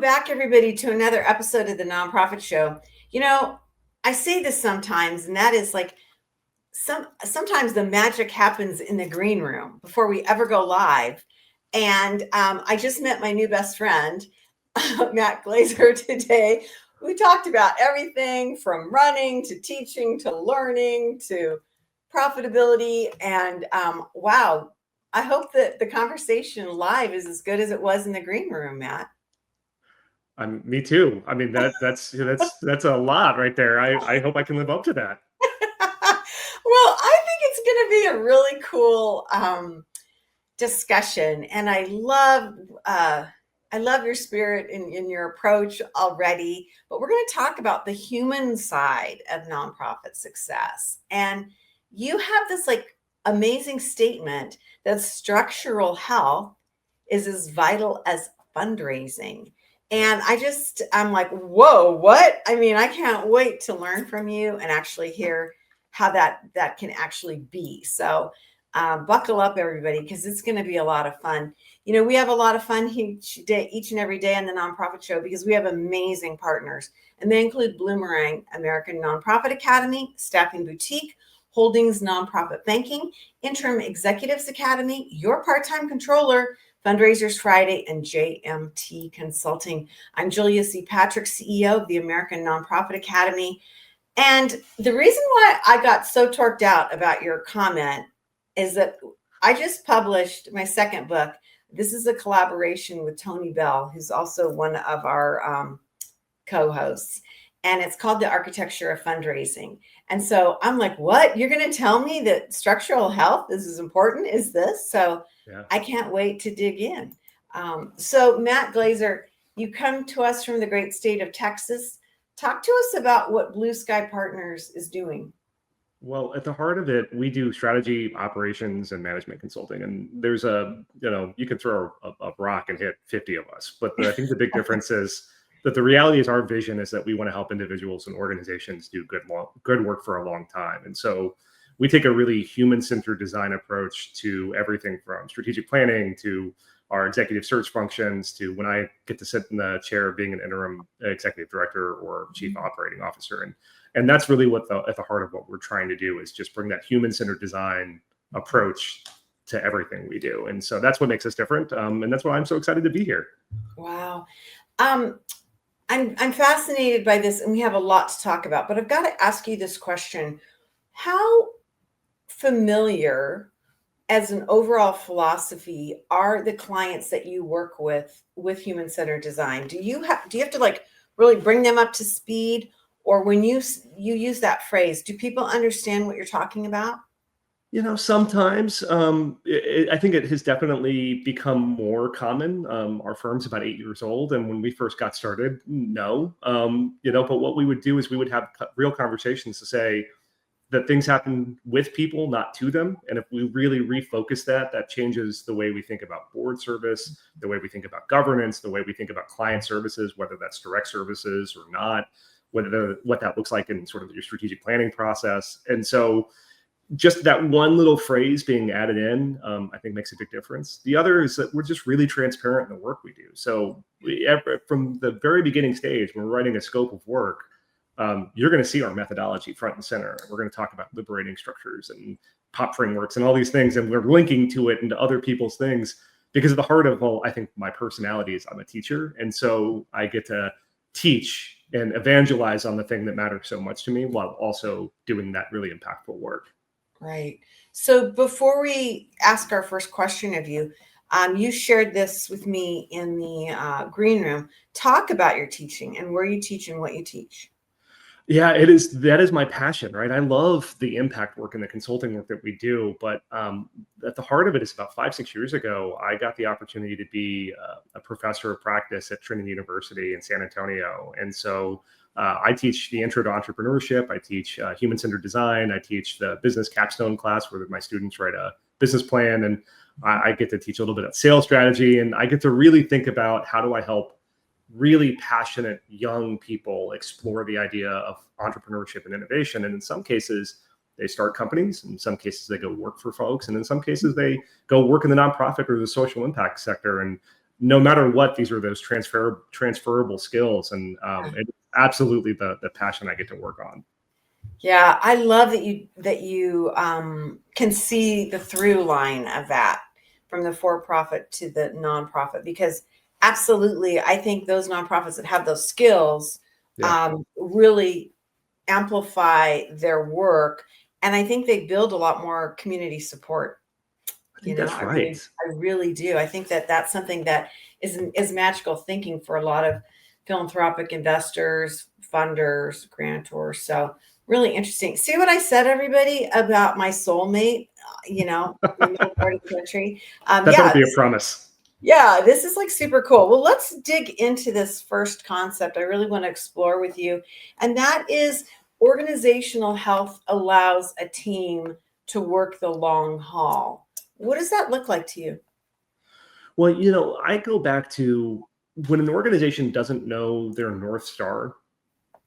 back, everybody, to another episode of the Nonprofit Show. I say this sometimes, and that is like sometimes the magic happens in the green room before we ever go live. And I just met my new best friend, Matt Glazer, today. We talked about everything from running to teaching to learning to profitability. And wow, I hope that the conversation live is as good as it was in the green room, Matt. Me too. I mean, that's a lot right there. I hope I can live up to that. Well, I think it's going to be a really cool discussion, and I love your spirit in your approach already. But we're going to talk about the human side of nonprofit success, and you have this like amazing statement that structural health is as vital as fundraising. And I'm like, whoa, what? I mean, I can't wait to learn from you and actually hear how that can actually be. So buckle up, everybody, because it's going to be a lot of fun. We have a lot of fun each and every day on the Nonprofit Show because we have amazing partners. And they include Bloomerang, American Nonprofit Academy, Staffing Boutique, Holdings Nonprofit Banking, Interim Executives Academy, Your Part-Time Controller, Fundraisers Friday, and JMT Consulting. I'm Julia C. Patrick, CEO of the American Nonprofit Academy. And the reason why I got so torqued out about your comment is that I just published my second book. This is a collaboration with Tony Bell, who's also one of our co-hosts. And it's called The Architecture of Fundraising. And so I'm like, what? You're going to tell me that structural health is as important as this? So yeah. I can't wait to dig in. So Matt Glazer, you come to us from the great state of Texas. Talk to us about what Blue Sky Partners is doing. Well, at the heart of it, we do strategy, operations, and management consulting. And there's you can throw a rock and hit 50 of us. But I think the big difference is that the reality is our vision is that we want to help individuals and organizations do good work for a long time. And so we take a really human-centered design approach to everything from strategic planning to our executive search functions to when I get to sit in the chair of being an interim executive director or chief operating officer. And that's really at the heart of what we're trying to do is just bring that human-centered design approach to everything we do. And so that's what makes us different. And that's why I'm so excited to be here. Wow. I'm fascinated by this, and we have a lot to talk about, but I've got to ask you this question. How familiar as an overall philosophy are the clients that you work with human-centered design? Do you have to like really bring them up to speed? Or when you use that phrase, do people understand what you're talking about? Sometimes I think it has definitely become more common. Our firm's about 8 years old. And when we first got started, no, but what we would do is we would have real conversations to say that things happen with people, not to them. And if we really refocus that changes the way we think about board service, the way we think about governance, the way we think about client services, whether that's direct services or not, what that looks like in sort of your strategic planning process. And so just that one little phrase being added in, I think makes a big difference. The other is that we're just really transparent in the work we do. So from the very beginning stage, when we're writing a scope of work, you're going to see our methodology front and center. We're going to talk about liberating structures and POP frameworks and all these things. And we're linking to it into other people's things because at the heart of, I think my personality is I'm a teacher. And so I get to teach and evangelize on the thing that matters so much to me while also doing that really impactful work. Right. So before we ask our first question of you, you shared this with me in the green room. Talk about your teaching and where you teach and what you teach. Yeah, that is my passion, right? I love the impact work and the consulting work that we do. But at the heart of it is about 5-6 years ago, I got the opportunity to be a professor of practice at Trinity University in San Antonio. And so I teach the intro to entrepreneurship. I teach human-centered design. I teach the business capstone class where my students write a business plan. And I get to teach a little bit of sales strategy. And I get to really think about how do I help really passionate young people explore the idea of entrepreneurship and innovation. And in some cases, they start companies. In some cases, they go work for folks. And in some cases, they go work in the nonprofit or the social impact sector. And no matter what, these are those transferable skills, and it's absolutely the passion I get to work on. Yeah, I love that you can see the through line of that from the for-profit to the nonprofit, because absolutely, I think those nonprofits that have those skills really amplify their work, and I think they build a lot more community support. I think that's right. I really do. I think that that's something that is magical thinking for a lot of philanthropic investors, funders, grantors. So really interesting. See what I said, everybody, about my soulmate, in the middle part of the country. That better be a promise. Yeah, this is like super cool. Well, let's dig into this first concept I really want to explore with you. And that is organizational health allows a team to work the long haul. What does that look like to you? Well, I go back to when an organization doesn't know their North Star,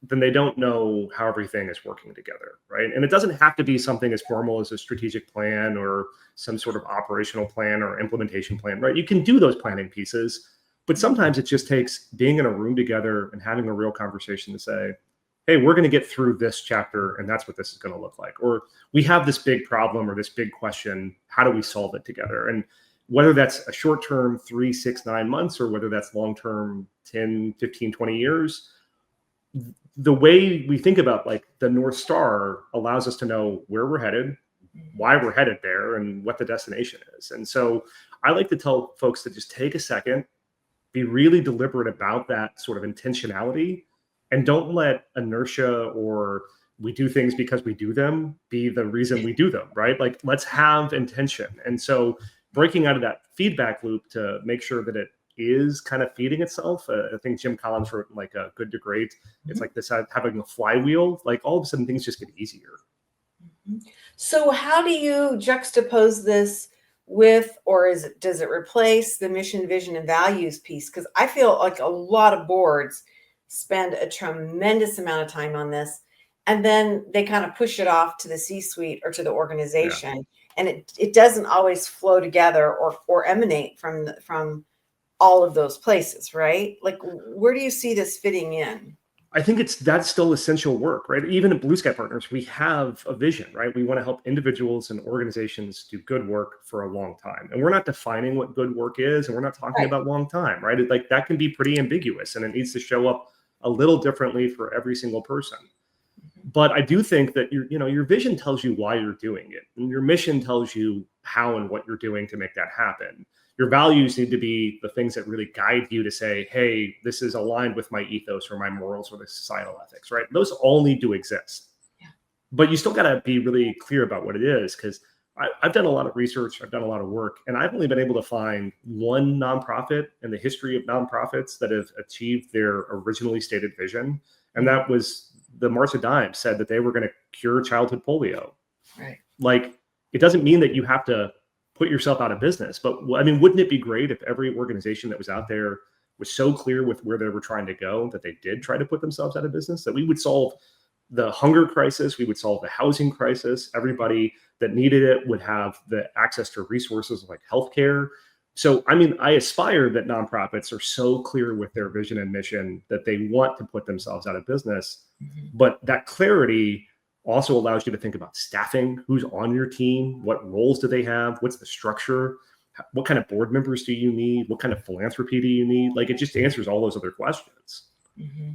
then they don't know how everything is working together, right? And it doesn't have to be something as formal as a strategic plan or some sort of operational plan or implementation plan, right? You can do those planning pieces, but sometimes it just takes being in a room together and having a real conversation to say, hey, we're going to get through this chapter, and that's what this is going to look like. Or we have this big problem or this big question. How do we solve it together? And whether that's a short-term 3, 6, 9 months, or whether that's long-term 10, 15, 20 years, the way we think about like the North Star allows us to know where we're headed, why we're headed there, and what the destination is. And so I like to tell folks to just take a second, be really deliberate about that sort of intentionality, and don't let inertia or we do things because we do them be the reason we do them, right? Like, let's have intention. And so breaking out of that feedback loop to make sure that it is kind of feeding itself. I think Jim Collins wrote like a Good to Great. It's like this having a flywheel, like all of a sudden things just get easier. So how do you juxtapose this with, or does it replace the mission, vision, and values piece? Because I feel like a lot of boards spend a tremendous amount of time on this, and then they kind of push it off to the C-suite or to the organization, and it doesn't always flow together or emanate from all of those places, right? Like, where do you see this fitting in? I think that's still essential work, right? Even at Blue Sky Partners, we have a vision, right? We want to help individuals and organizations do good work for a long time. And we're not defining what good work is, and we're not talking about long time, right? Like that can be pretty ambiguous, and it needs to show up a little differently for every single person. But I do think that your vision tells you why you're doing it, and your mission tells you how and what you're doing to make that happen. Your values need to be the things that really guide you to say, hey, this is aligned with my ethos or my morals or the societal ethics, right? Those all need to exist. Yeah. But you still got to be really clear about what it is, because I've done a lot of research, I've done a lot of work, and I've only been able to find one nonprofit in the history of nonprofits that have achieved their originally stated vision. And that was the March of Dimes said that they were going to cure childhood polio. Right. Like, it doesn't mean that you have to put yourself out of business. But I mean, wouldn't it be great if every organization that was out there was so clear with where they were trying to go that they did try to put themselves out of business, that we would solve the hunger crisis, we would solve the housing crisis. Everybody that needed it would have the access to resources like healthcare. So, I mean, I aspire that nonprofits are so clear with their vision and mission that they want to put themselves out of business. Mm-hmm. But that clarity also allows you to think about staffing, who's on your team, what roles do they have, what's the structure, what kind of board members do you need, what kind of philanthropy do you need? Like, it just answers all those other questions. Mm-hmm.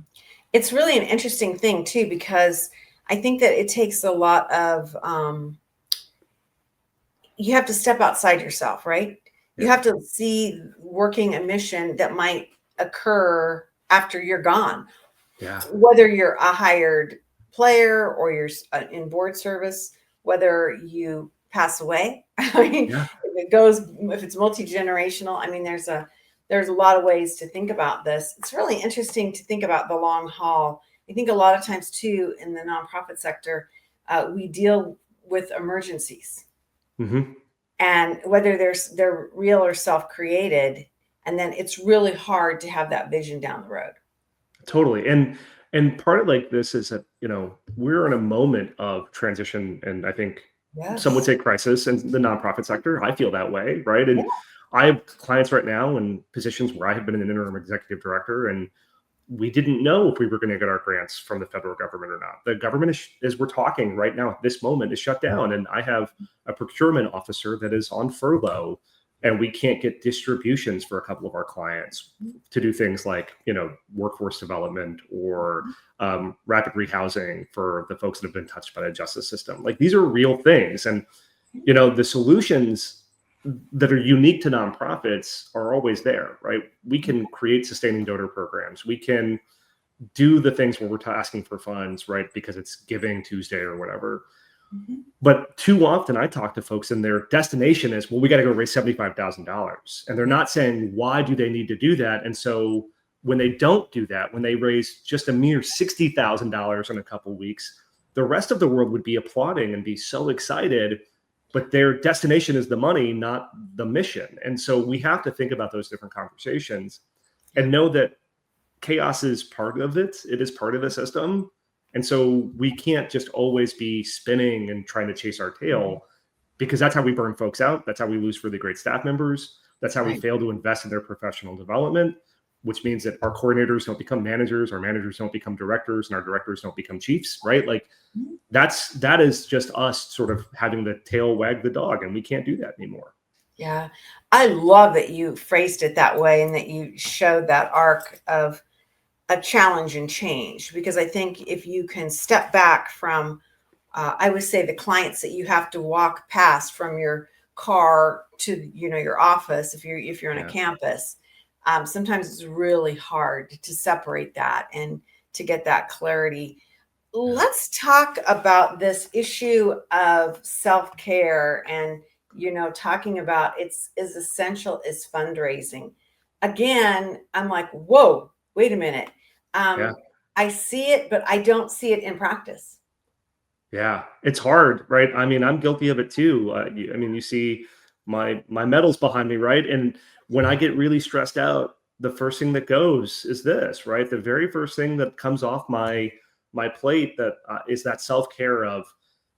It's really an interesting thing too, because I think that it takes a lot of, you have to step outside yourself, right? Yeah. You have to see working a mission that might occur after you're gone. Yeah. Whether you're a hired player or you're in board service, whether you pass away. I mean, if it's multi-generational, I mean, there's a lot of ways to think about this. It's really interesting to think about the long haul. I think a lot of times too, in the nonprofit sector, we deal with emergencies. Mm-hmm. And whether they're real or self-created, and then it's really hard to have that vision down the road. Totally. And part of like this is that, we're in a moment of transition, and I think some would say crisis in the nonprofit sector. I feel that way, right? And I have clients right now in positions where I have been an interim executive director, and we didn't know if we were going to get our grants from the federal government or not. The government, as we're talking right now at this moment, is shut down. And I have a procurement officer that is on furlough, and we can't get distributions for a couple of our clients to do things like, workforce development or rapid rehousing for the folks that have been touched by the justice system. Like, these are real things. And, the solutions that are unique to nonprofits are always there, right? We can create sustaining donor programs. We can do the things where we're asking for funds, right? Because it's Giving Tuesday or whatever. Mm-hmm. But too often I talk to folks and their destination is, well, we got to go raise $75,000. And they're not saying, why do they need to do that? And so when they don't do that, when they raise just a mere $60,000 in a couple of weeks, the rest of the world would be applauding and be so excited. But their destination is the money, not the mission. And so we have to think about those different conversations and know that chaos is part of it. It is part of the system. And so we can't just always be spinning and trying to chase our tail, because that's how we burn folks out. That's how we lose really great staff members. That's how we fail to invest in their professional development, which means that our coordinators don't become managers, our managers don't become directors, and our directors don't become chiefs, right? Like, that is just us sort of having the tail wag the dog, and we can't do that anymore. Yeah. I love that you phrased it that way and that you showed that arc of a challenge and change, because I think if you can step back from, I would say, the clients that you have to walk past from your car to, your office, if you're on a campus, sometimes it's really hard to separate that and to get that clarity. Let's talk about this issue of self-care and, talking about it's as essential as fundraising. Again, I'm like, whoa, wait a minute. I see it, but I don't see it in practice. Yeah, it's hard, right? I mean, I'm guilty of it too. You see my medals behind me, right? And when I get really stressed out, the first thing that goes is this, right? The very first thing that comes off my plate that is that self-care of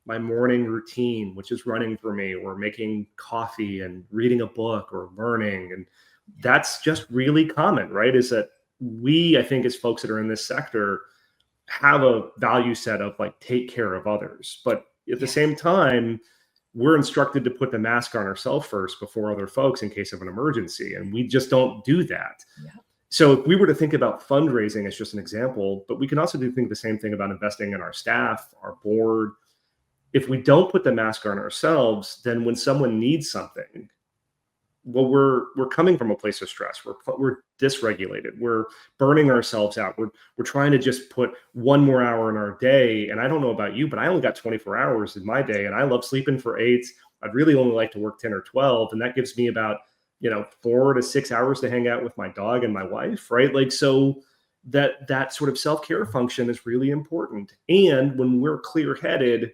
my morning routine, which is running for me or making coffee and reading a book or learning. And that's just really common, right? Is that I think as folks that are in this sector, have a value set of like, take care of others. But at the same time, we're instructed to put the mask on ourselves first before other folks in case of an emergency. And we just don't do that. Yeah. So if we were to think about fundraising as just an example, but we can also think the same thing about investing in our staff, our board. If we don't put the mask on ourselves, then when someone needs something, well, we're coming from a place of stress. We're dysregulated. We're burning ourselves out. We're trying to just put one more hour in our day. And I don't know about you, but I only got 24 hours in my day, and I love sleeping for 8. I'd really only like to work 10 or 12, and that gives me about 4 to 6 hours to hang out with my dog and my wife, right? Like, so that sort of self-care function is really important. And when we're clear-headed,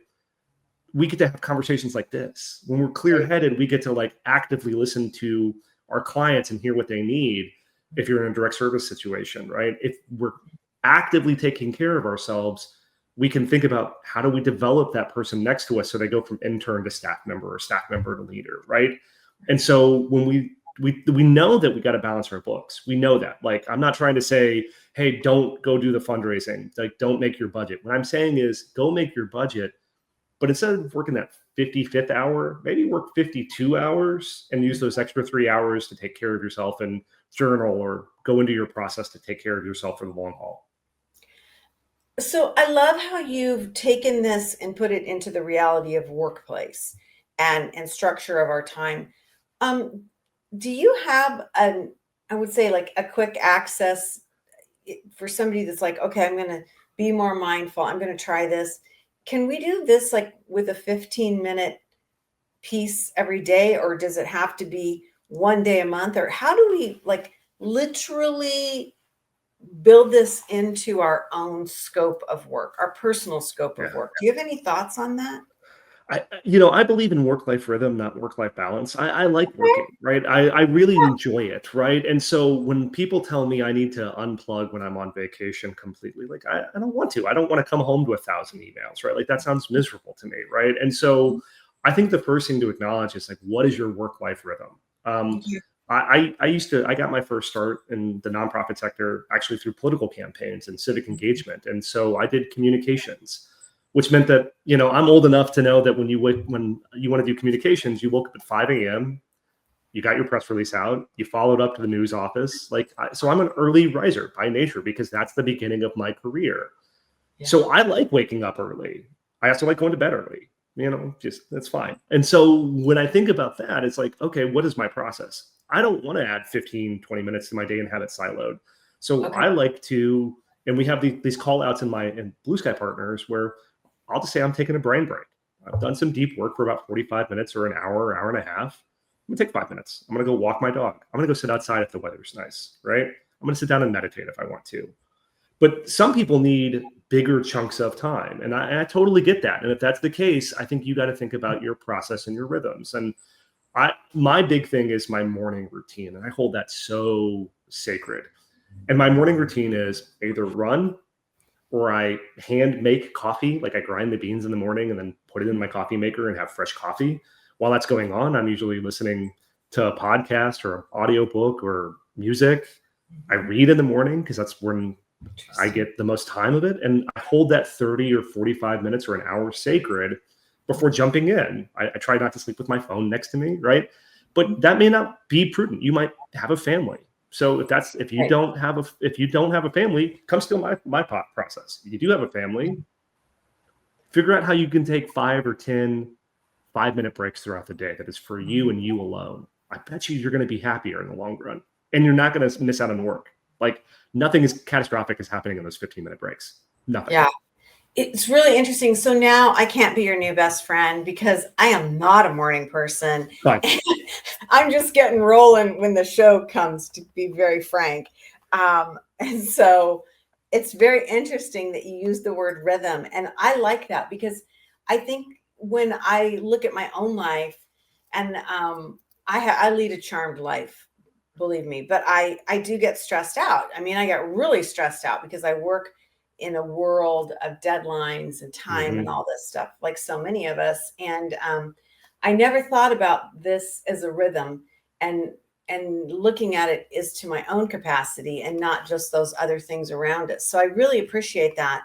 we get to have conversations like this. When we're clear-headed, we get to like actively listen to our clients and hear what they need. If you're in a direct service situation, right? If we're actively taking care of ourselves, we can think about how do we develop that person next to us so they go from intern to staff member or staff member to leader, right? And so when we know that we got to balance our books. We know that. Like, I'm not trying to say, hey, don't go do the fundraising. Like, don't make your budget. What I'm saying is go make your budget, but instead of working that 55th hour, maybe work 52 hours and use those extra 3 hours to take care of yourself and journal or go into your process to take care of yourself for the long haul. So I love how you've taken this and put it into the reality of workplace and structure of our time. Do you have I would say, like, a quick access for somebody that's like, okay, I'm going to be more mindful. I'm going to try this. Can we do this like with a 15-minute piece every day, or does it have to be one day a month? Or how do we like literally build this into our own scope of work, our personal scope of work? Do you have any thoughts on that? I believe in work-life rhythm, not work-life balance. I like working, right? I really enjoy it, right? And so when people tell me I need to unplug when I'm on vacation completely, like, I don't want to. I don't want to come home to 1,000 emails, right? Like, that sounds miserable to me, right? And so I think the first thing to acknowledge is like, what is your work-life rhythm? Mhm. I got my first start in the nonprofit sector actually through political campaigns and civic engagement. And so I did communications, which meant that, I'm old enough to know that when you want to do communications, you woke up at 5 a.m., you got your press release out, you followed up to the news office. So I'm an early riser by nature because that's the beginning of my career. Yeah. So I like waking up early. I also like going to bed early, just that's fine. And so when I think about that, it's like, okay, what is my process? I don't want to add 15, 20 minutes to my day and have it siloed. So Okay. I like to, and we have these call outs in Blue Sky Partners where I'll just say I'm taking a brain break. I've done some deep work for about 45 minutes or an hour and a half. I'm gonna take 5 minutes. I'm gonna go walk my dog. I'm gonna go sit outside if the weather's nice, right? I'm gonna sit down and meditate if I want to. But some people need bigger chunks of time. And I totally get that. And if that's the case, I think you got to think about your process and your rhythms. And my big thing is my morning routine. And I hold that so sacred. And my morning routine is either run or I hand make coffee. Like I grind the beans in the morning and then put it in my coffee maker and have fresh coffee. While that's going on, I'm usually listening to a podcast or an audiobook or music. I read in the morning because that's when I get the most time of it. And I hold that 30 or 45 minutes or an hour sacred before jumping in. I try not to sleep with my phone next to me, right? But that may not be prudent. You might have a family. So if you Right. don't have a family, come steal my process. If you do have a family, figure out how you can take 5 or 10 5-minute breaks throughout the day that is for you and you alone. I bet you're going to be happier in the long run, and you're not going to miss out on work. Like nothing is catastrophic is happening in those 15-minute breaks. Nothing. Yeah. It's really interesting. So now I can't be your new best friend because I am not a morning person. Fine. I'm just getting rolling when the show comes, to be very frank. And so it's very interesting that you use the word rhythm. And I like that because I think when I look at my own life, and I lead a charmed life, believe me, but I do get stressed out. I mean, I get really stressed out because I work in a world of deadlines and time and all this stuff, like so many of us. And I never thought about this as a rhythm, and looking at it is to my own capacity and not just those other things around it. So I really appreciate that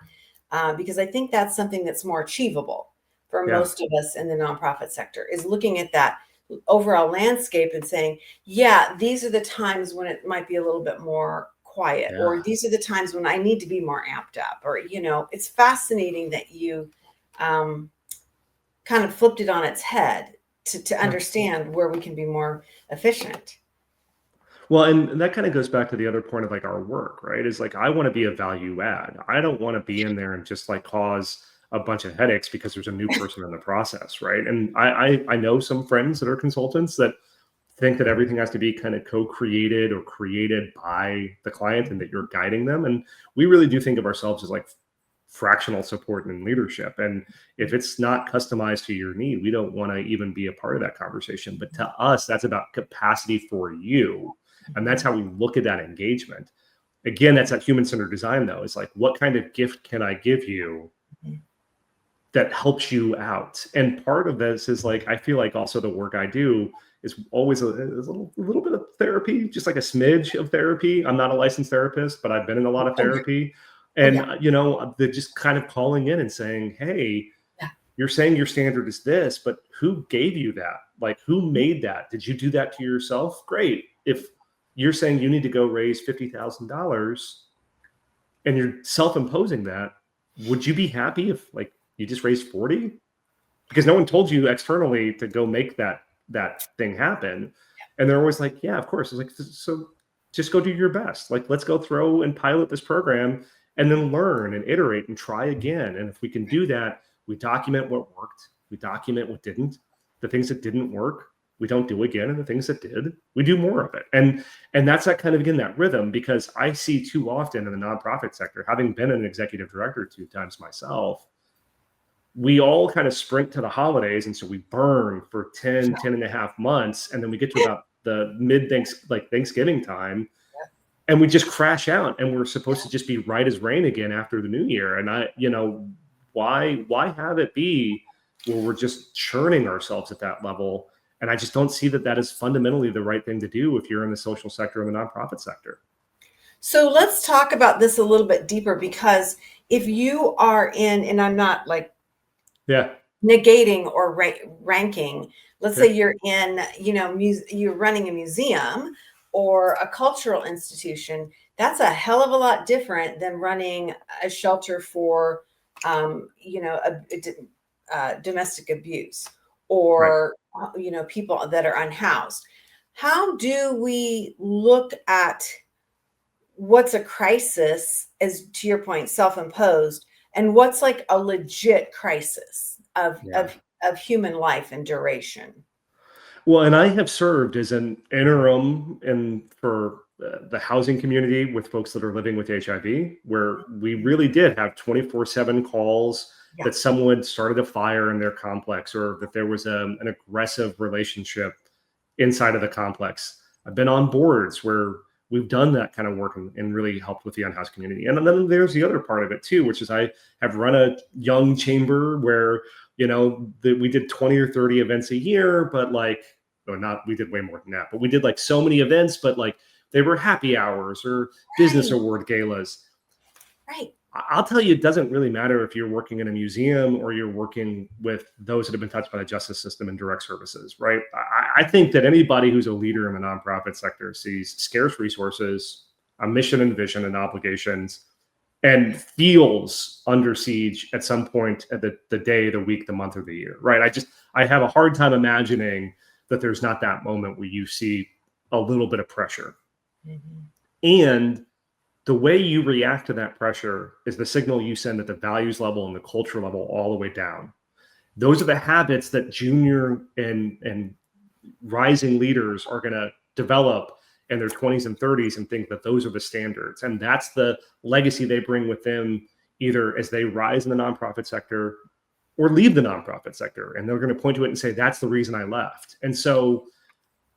because I think that's something that's more achievable for Yeah. most of us in the nonprofit sector, is looking at that overall landscape and saying, yeah, these are the times when it might be a little bit more quiet, Yeah. or these are the times when I need to be more amped up, or, it's fascinating that you kind of flipped it on its head to understand where we can be more efficient. Well, and that kind of goes back to the other point of like our work, right? Is like I want to be a value add. I don't want to be in there and just like cause a bunch of headaches because there's a new person in the process, right? And I know some friends that are consultants that think that everything has to be kind of co-created or created by the client and that you're guiding them. And we really do think of ourselves as like fractional support and leadership. And if it's not customized to your need, we don't want to even be a part of that conversation. But to us, that's about capacity for you. And that's how we look at that engagement. Again, that's that human-centered design, though. It's like, what kind of gift can I give you that helps you out? And part of this is like, I feel like also the work I do is always a little bit of therapy, just like a smidge of therapy. I'm not a licensed therapist, but I've been in a lot of therapy. And, they're just kind of calling in and saying, hey, you're saying your standard is this, but who gave you that? Like, who made that? Did you do that to yourself? Great. If you're saying you need to go raise $50,000 and you're self-imposing that, would you be happy if like you just raised 40? Because no one told you externally to go make that thing happen. And they're always like, yeah, of course. It's like, so just go do your best. Like, let's go throw and pilot this program and then learn and iterate and try again. And if we can do that, we document what worked, we document what didn't. The things that didn't work, we don't do again. And the things that did, we do more of it. And that's that kind of, again, that rhythm, because I see too often in the nonprofit sector, having been an executive director 2 times myself, we all kind of sprint to the holidays. And so we burn for 10 and a half months. And then we get to about the Thanksgiving time, and we just crash out, and we're supposed to just be right as rain again after the new year. And why have it be where we're just churning ourselves at that level And I just don't see that that is fundamentally the right thing to do if you're in the social sector or the nonprofit sector. So let's talk about this a little bit deeper, because if you are in, and I'm not like Yeah. negating or ranking, let's Yeah. say you're in, you're running a museum or a cultural institution, that's a hell of a lot different than running a shelter for, domestic abuse, Right. or, people that are unhoused. How do we look at what's a crisis, as to your point, self-imposed, and what's like a legit crisis of Yeah. of human life and duration? Well, and I have served as an interim for the housing community with folks that are living with HIV, where we really did have 24/7 calls Yeah. that someone started a fire in their complex, or that there was an aggressive relationship inside of the complex. I've been on boards where we've done that kind of work and really helped with the unhoused community. And then there's the other part of it too, which is I have run a young chamber where, we did 20 or 30 events a year, but like, or not, we did way more than that, but we did like so many events, but like they were happy hours or business Right. award galas. Right. I'll tell you, it doesn't really matter if you're working in a museum or you're working with those that have been touched by the justice system and direct services, right? I think that anybody who's a leader in the nonprofit sector sees scarce resources, a mission and vision and obligations, and feels under siege at some point at the day, the week, the month, or the year, right? I have a hard time imagining that there's not that moment where you see a little bit of pressure. Mhm. And the way you react to that pressure is the signal you send at the values level and the culture level all the way down. Those are the habits that junior and rising leaders are going to develop in their 20s and 30s and think that those are the standards. And that's the legacy they bring with them, either as they rise in the nonprofit sector or leave the nonprofit sector. And they're going to point to it and say, that's the reason I left. And so,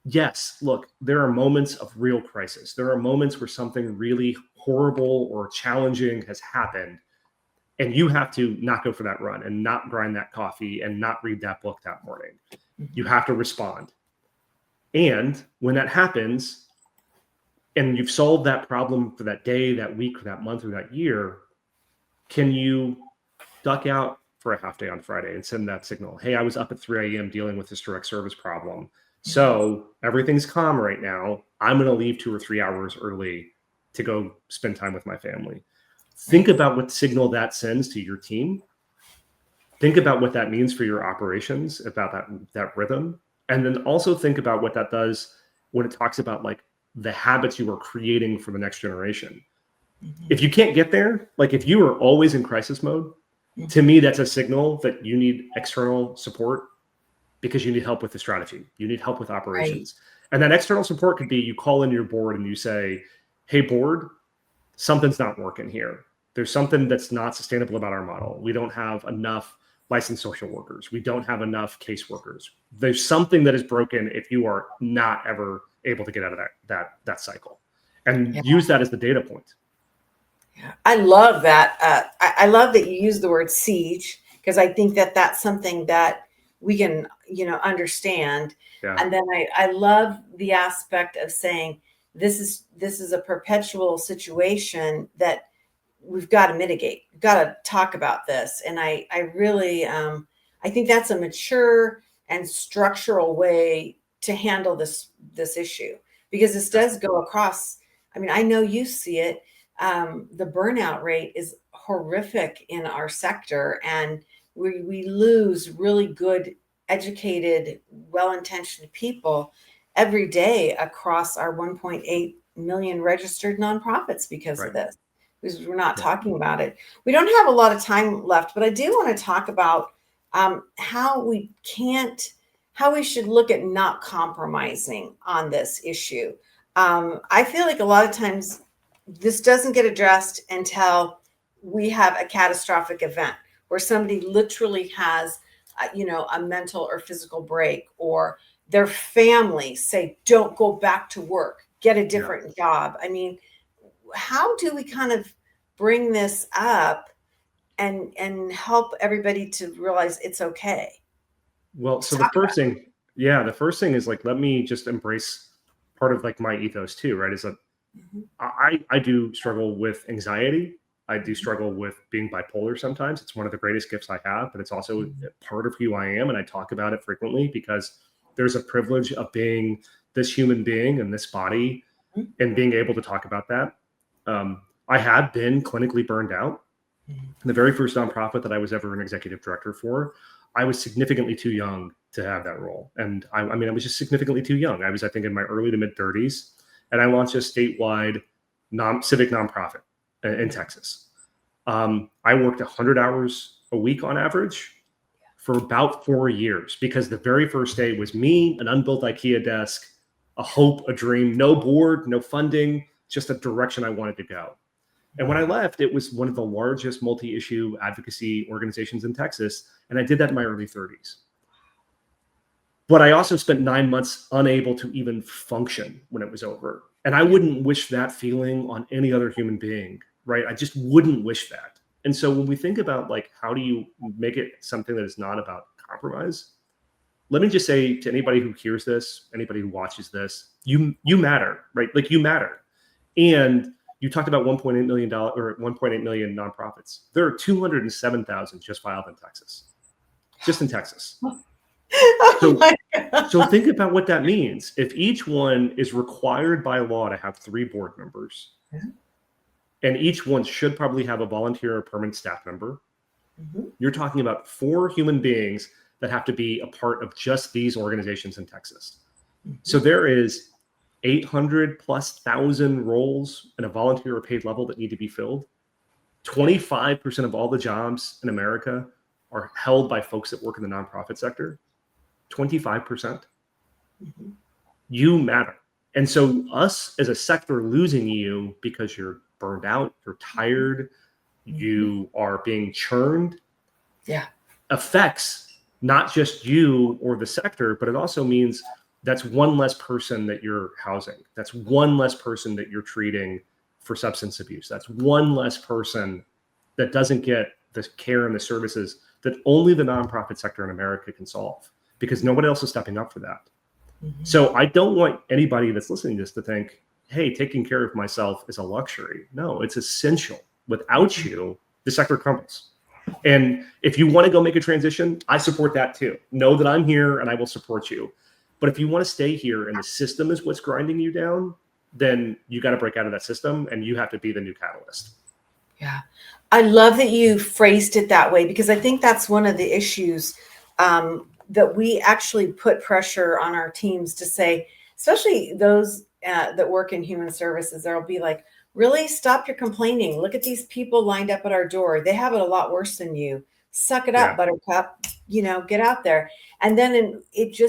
yes, look, there are moments of real crisis. There are moments where something really horrible or challenging has happened. And you have to not go for that run and not grind that coffee and not read that book that morning. You Mhm. have to respond. And when that happens, and you've solved that problem for that day, that week, or that month, or that year, can you duck out for a half day on Friday and send that signal? Hey, I was up at 3 a.m. dealing with this direct service problem. Mhm. So everything's calm right now. I'm going to leave 2 or 3 hours early to go spend time with my family. Think Right. about what signal that sends to your team. Think about what that means for your operations, about that rhythm. And then also think about what that does when it talks about like the habits you are creating for the next generation. Mhm. If you can't get there, like if you are always in crisis mode, to Mhm. me, that's a signal that you need external support because you need help with the strategy. You need help with Right. operations. And that external support could be you call in your board and you say, hey, board, something's not working here. There's something that's not sustainable about our model. We don't have enough licensed social workers. We don't have enough caseworkers. There's something that is broken if you are not ever able to get out of that cycle. And Yeah. use that as the data point. Yeah. I love that. I love that you use the word siege, because I think that that's something that we can, understand. Yeah. And then I love the aspect of saying this is a perpetual situation that we've got to mitigate. We've got to talk about this. And I really, I think that's a mature and structural way to handle this issue, because this Yeah. does go across. I mean, I know you see it. The burnout rate is horrific in our sector, and we lose really good, educated, well-intentioned people every day across our 1.8 million registered nonprofits because of Right. this, because we're not Yeah. talking about it. We don't have a lot of time left, but I do want to talk about how how we should look at not compromising on this issue. I feel like a lot of times this doesn't get addressed until we have a catastrophic event where somebody literally has, a mental or physical break, or their family say, don't go back to work, get a Yeah. different job. I mean, how do we kind of bring this up and help everybody to realize it's okay Well, to so the talk about first thing Yeah, the first thing is like, let me just embrace part of like my ethos too, right? Is that Mhm. I do struggle with anxiety. I do Mhm. struggle with being bipolar sometimes. It's one of the greatest gifts I have, but it's also Mhm. part of who I am. And I talk about it frequently because there's a privilege of being this human being in this body and being able to talk about that. I have been clinically burned out. Mhm. The very first nonprofit that I was ever an executive director for, I was significantly too young to have that role. And I mean, I was just significantly too young. I was, I think, in my early to mid 30s. And I launched a statewide civic nonprofit in Texas. I worked 100 hours a week on average for about 4 years because the very first day was me, an unbuilt IKEA desk, a hope, a dream, no board, no funding, just a direction I wanted to go. And when I left, it was one of the largest multi-issue advocacy organizations in Texas. And I did that in my early 30s. But I also spent 9 months unable to even function when it was over. And I Yeah. wouldn't wish that feeling on any other human being, right? I just wouldn't wish that. And so when we think about like, how do you make it something that is not about compromise? Let me just say to anybody who hears this, anybody who watches this, you matter, right? Like you matter. And you talked about $1.8 million or 1.8 million nonprofits. There are 207,000 just filed in Texas, just in Texas. Oh So, my so God. think about what that means. If each one is required by law to have 3 board members, and each one should probably have a volunteer or permanent staff member, Mhm. you're talking about 4 human beings that have to be a part of just these organizations in Texas. So Mhm. there is 800 plus thousand roles in a volunteer or paid level that need to be filled. 25% of all the jobs in America are held by folks that work in the nonprofit sector. 25%. Mhm. You matter. And so, us as a sector losing you because you're burned out, you're tired, Mhm. you are being churned, Yeah. affects not just you or the sector, but it also means that's one less person that you're housing. That's one less person that you're treating for substance abuse. That's one less person that doesn't get the care and the services that only the nonprofit sector in America can solve because nobody else is stepping up for that. Mhm. So I don't want anybody that's listening to this to think, hey, taking care of myself is a luxury. No, it's essential. Without Mhm. you, the sector crumbles. And if you want to go make a transition, I support that too. Know that I'm here and I will support you. But if you want to stay here and the system is what's grinding you down, then you got to break out of that system and you have to be the new catalyst. Yeah. I love that you phrased it that way because I think that's one of the issues that we actually put pressure on our teams to say, especially those that work in human services, there'll be like, really stop your complaining. Look at these people lined up at our door. They have it a lot worse than you. Suck it up, Yeah. buttercup. Get out there. And then it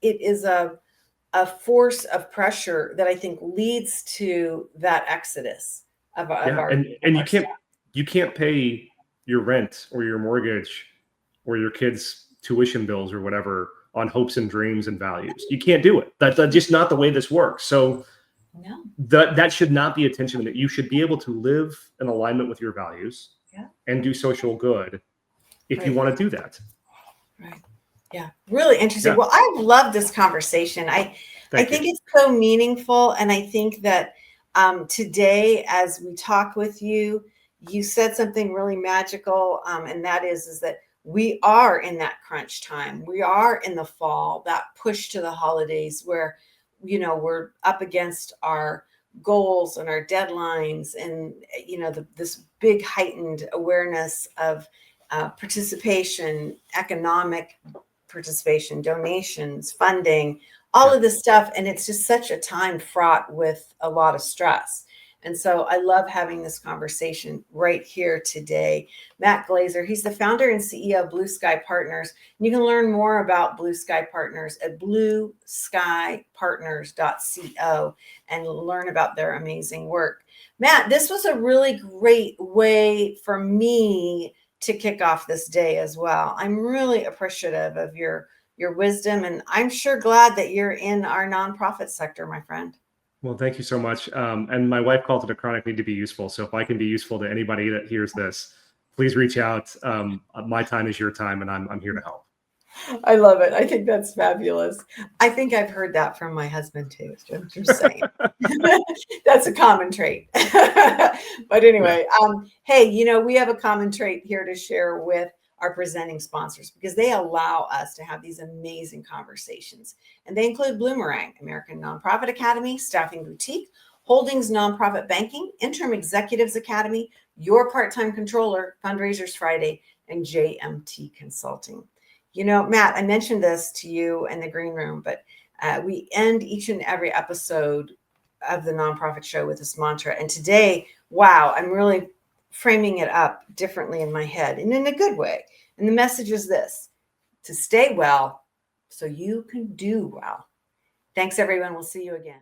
is a force of pressure that I think leads to that exodus of Yeah. our And staff. you can't pay your rent or your mortgage or your kids' tuition bills or whatever on hopes and dreams and values. You can't do it. That's just not the way this works. So No. that should not be attention that you should be able to live in alignment with your values Yeah. and do social good if you Right. want to do that. Right. Yeah. Really interesting. Yeah. Well, I love this conversation. I Thank think you. it's so meaningful, and I think that today, as we talk with you, you said something really magical, and that is that we are in that crunch time. We are in the fall, that push to the holidays, where we're up against our goals and our deadlines, and this big heightened awareness of participation, economic participation, donations, funding, all Yeah. of this stuff. And it's just such a time fraught with a lot of stress. And so I love having this conversation right here today. Matt Glazer, he's the founder and CEO of Blue Sky Partners. And you can learn more about Blue Sky Partners at blueskypartners.co and learn about their amazing work. Matt, this was a really great way for me to kick off this day as well. I'm really appreciative of your wisdom, and I'm sure glad that you're in our nonprofit sector, my friend. Well, thank you so much. And my wife called it a chronic need to be useful. So if I can be useful to anybody that hears this, please reach out. My time is your time, and I'm here to help. I love it. I think that's fabulous. I think I've heard that from my husband too. I'm just saying. That's a common trait. But Yeah. anyway, hey, we have a common trait here to share with our presenting sponsors because they allow us to have these amazing conversations. And they include Bloomerang, American Nonprofit Academy, Staffing Boutique, Holdings Nonprofit Banking, Interim Executives Academy, Your Part-Time Controller, Fundraisers Friday, and JMT Consulting. Matt, I mentioned this to you in the green room, but we end each and every episode of the Nonprofit Show with this mantra. And today, wow, I'm really framing it up differently in my head and in a good way. And the message is this: to stay well so you can do well. Thanks, everyone. We'll see you again.